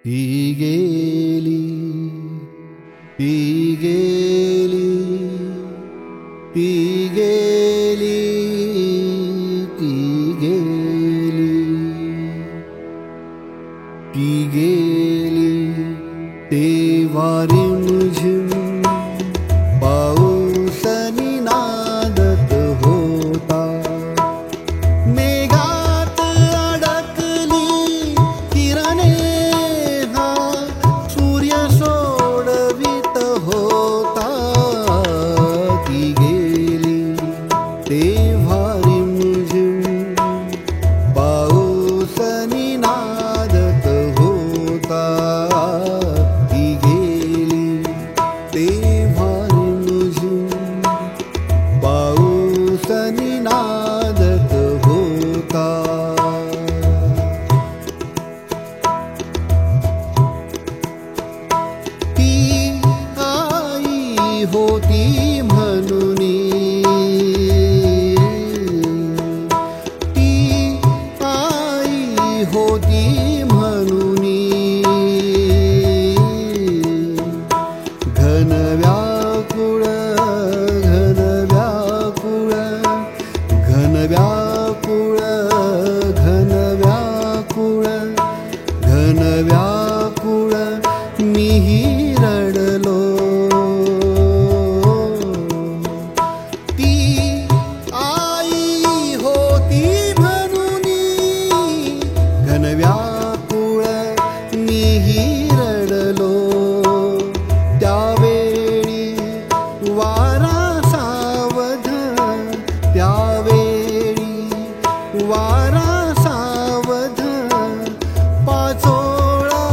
ती गेली, ती गेली, ती गेली, ती गेली, ती गेली तेव्हा रिमझिम पाऊसनी नादत होता. मेघात अडकली किरणे हा सूर्य सोडवित होता. ती गेली तेव्हा रिमझिम पाऊसनी नादत होता. ती गेली तेव्हा रिमझिम पाऊसनी नादत होता. ती आई होती म्हणून, ती आई होती म्हणून घन व्याकुळ, घन व्याकुळ, घन व्याकुळ, घन व्याकुळ, घन व्याकुळ मीही रडलो. ती आई होती म्हणून घन व्याकुळ मीही रडलो. त्यावेळी वारा सावध, त्यावेळी वारा सावध पाचोळा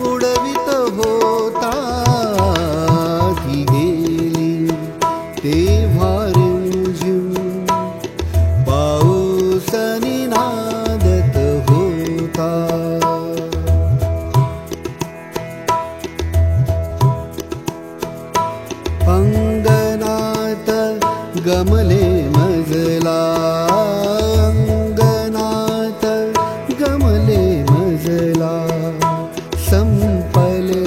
उडवित होता. ती गेली तेव्हा रिमझिम पाऊसनी नादत होता. अंगणात गमले मजला, अंगणात गमले मजला. संपले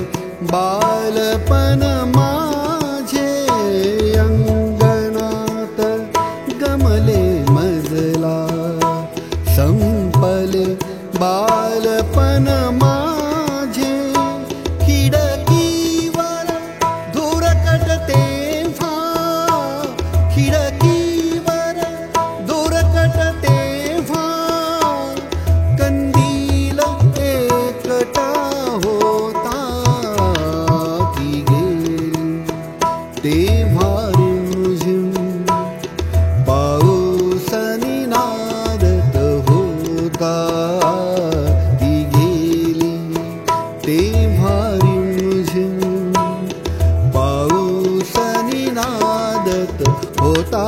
बालपण माझे, अंगणात गमले मजला. संपले बालपण माझे. खिडकीवर धुरकट तेव्हा, खिडकीवर धुरकट तेव्हा कंदील एकटा होता. ती गेली तेव्हा रिमझिम पाऊसनी नादत होता. ती गेली तेव्हा रिमझिम पाऊसनी नादत होता.